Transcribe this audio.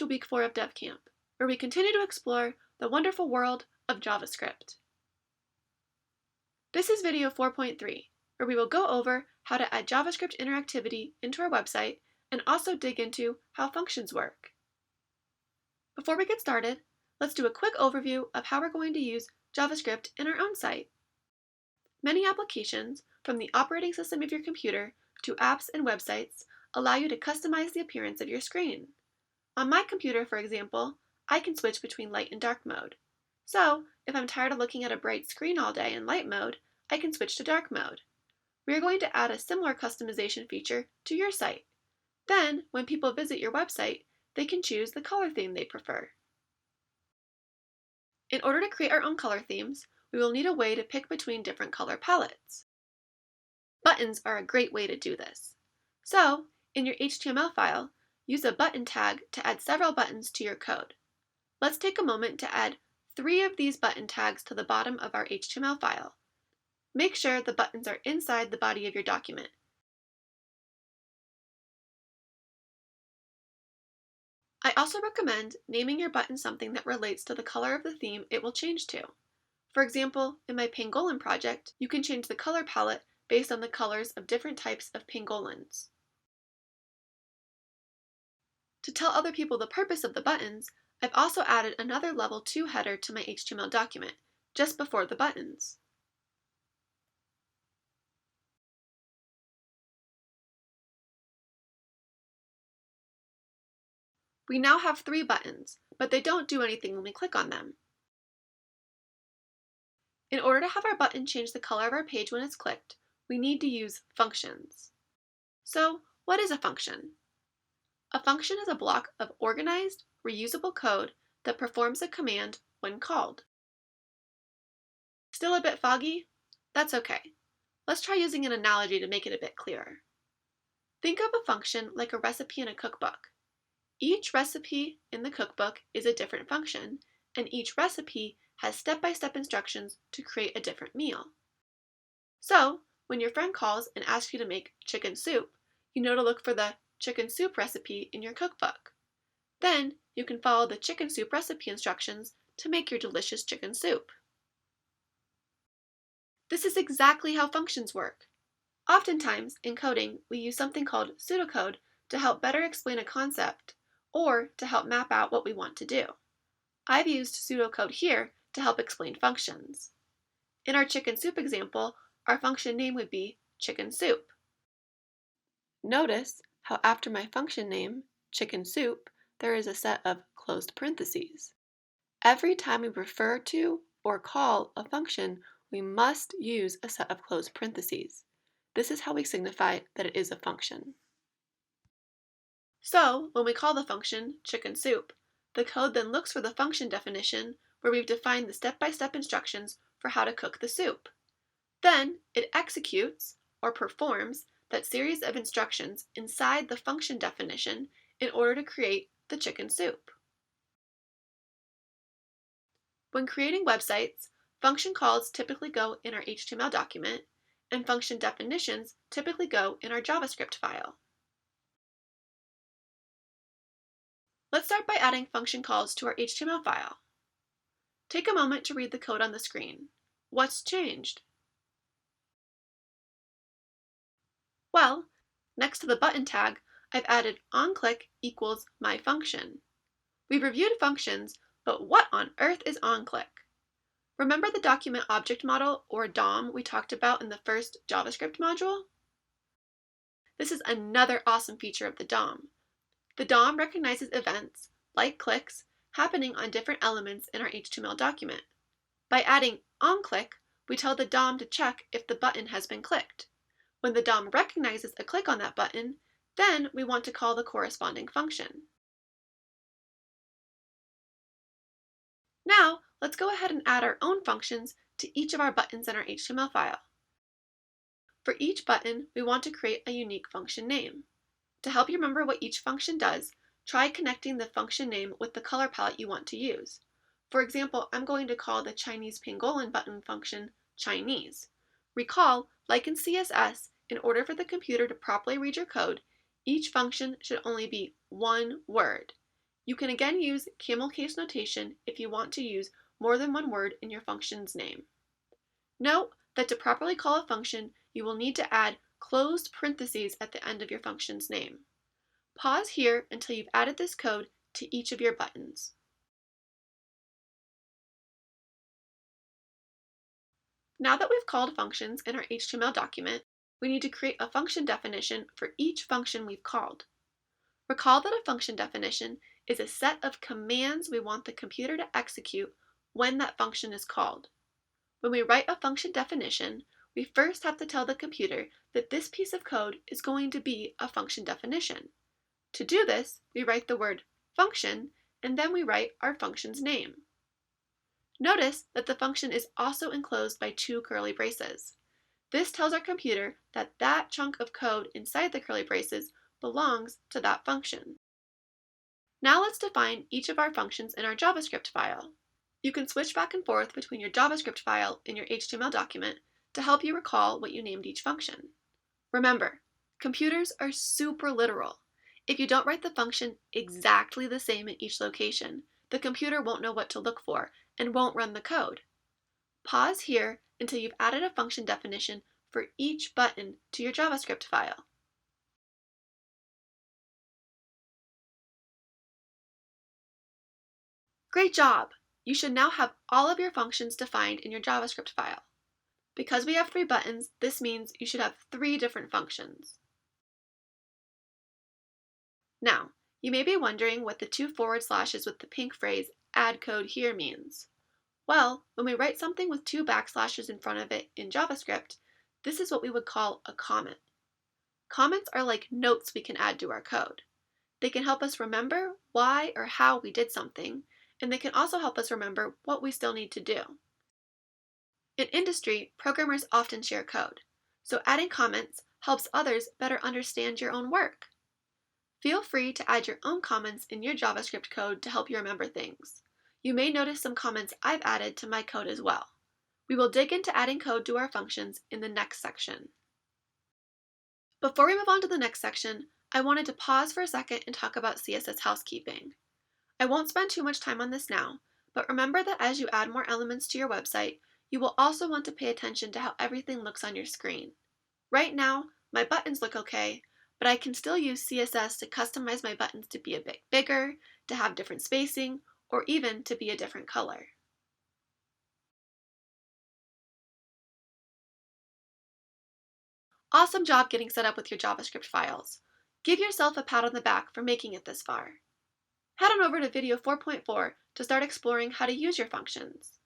to week 4 of DevCamp, where we continue to explore the wonderful world of JavaScript. This is video 4.3, where we will go over how to add JavaScript interactivity into our website and also dig into how functions work. Before we get started, let's do a quick overview of how we're going to use JavaScript in our own site. Many applications, from the operating system of your computer to apps and websites, allow you to customize the appearance of your screen. On my computer, for example, I can switch between light and dark mode. So, if I'm tired of looking at a bright screen all day in light mode, I can switch to dark mode. We are going to add a similar customization feature to your site. Then, when people visit your website, they can choose the color theme they prefer. In order to create our own color themes, we will need a way to pick between different color palettes. Buttons are a great way to do this. So, in your HTML file, use a button tag to add several buttons to your code. Let's take a moment to add 3 of these button tags to the bottom of our HTML file. Make sure the buttons are inside the body of your document. I also recommend naming your button something that relates to the color of the theme it will change to. For example, in my pangolin project, you can change the color palette based on the colors of different types of pangolins. To tell other people the purpose of the buttons, I've also added another level 2 header to my HTML document, just before the buttons. We now have 3 buttons, but they don't do anything when we click on them. In order to have our button change the color of our page when it's clicked, we need to use functions. So, what is a function? A function is a block of organized, reusable code that performs a command when called. Still a bit foggy? That's okay. Let's try using an analogy to make it a bit clearer. Think of a function like a recipe in a cookbook. Each recipe in the cookbook is a different function, and each recipe has step-by-step instructions to create a different meal. So, when your friend calls and asks you to make chicken soup, you know to look for the chicken soup recipe in your cookbook. Then, you can follow the chicken soup recipe instructions to make your delicious chicken soup. This is exactly how functions work. Oftentimes, in coding, we use something called pseudocode to help better explain a concept, or to help map out what we want to do. I've used pseudocode here to help explain functions. In our chicken soup example, our function name would be chicken soup. Notice how after my function name, chicken soup, there is a set of closed parentheses. Every time we refer to or call a function, we must use a set of closed parentheses. This is how we signify that it is a function. So, when we call the function chicken soup, the code then looks for the function definition where we've defined the step-by-step instructions for how to cook the soup. Then, it executes, or performs, that series of instructions inside the function definition in order to create the chicken soup. When creating websites, function calls typically go in our HTML document, and function definitions typically go in our JavaScript file. Let's start by adding function calls to our HTML file. Take a moment to read the code on the screen. What's changed? Well, next to the button tag, I've added onClick equals myFunction. We've reviewed functions, but what on earth is onClick? Remember the document object model, or DOM, we talked about in the first JavaScript module? This is another awesome feature of the DOM. The DOM recognizes events, like clicks, happening on different elements in our HTML document. By adding onClick, we tell the DOM to check if the button has been clicked. When the DOM recognizes a click on that button, then we want to call the corresponding function. Now, let's go ahead and add our own functions to each of our buttons in our HTML file. For each button, we want to create a unique function name. To help you remember what each function does, try connecting the function name with the color palette you want to use. For example, I'm going to call the Chinese pangolin button function Chinese. Recall, like in CSS, in order for the computer to properly read your code, each function should only be one word. You can again use camel case notation if you want to use more than one word in your function's name. Note that to properly call a function, you will need to add closed parentheses at the end of your function's name. Pause here until you've added this code to each of your buttons. Now that we've called functions in our HTML document, we need to create a function definition for each function we've called. Recall that a function definition is a set of commands we want the computer to execute when that function is called. When we write a function definition, we first have to tell the computer that this piece of code is going to be a function definition. To do this, we write the word function, and then we write our function's name. Notice that the function is also enclosed by two curly braces. This tells our computer that that chunk of code inside the curly braces belongs to that function. Now let's define each of our functions in our JavaScript file. You can switch back and forth between your JavaScript file and your HTML document to help you recall what you named each function. Remember, computers are super literal. If you don't write the function exactly the same in each location, the computer won't know what to look for and won't run the code. Pause here until you've added a function definition for each button to your JavaScript file. Great job! You should now have all of your functions defined in your JavaScript file. Because we have 3 buttons, this means you should have 3 different functions. Now, you may be wondering what the 2 forward slashes with the pink phrase, add code here means. Well, when we write something with 2 backslashes in front of it in JavaScript, this is what we would call a comment. Comments are like notes we can add to our code. They can help us remember why or how we did something, and they can also help us remember what we still need to do. In industry, programmers often share code, so adding comments helps others better understand your own work. Feel free to add your own comments in your JavaScript code to help you remember things. You may notice some comments I've added to my code as well. We will dig into adding code to our functions in the next section. Before we move on to the next section, I wanted to pause for a second and talk about CSS housekeeping. I won't spend too much time on this now, but remember that as you add more elements to your website, you will also want to pay attention to how everything looks on your screen. Right now, my buttons look okay, but I can still use CSS to customize my buttons to be a bit bigger, to have different spacing, or even to be a different color. Awesome job getting set up with your JavaScript files. Give yourself a pat on the back for making it this far. Head on over to video 4.4 to start exploring how to use your functions.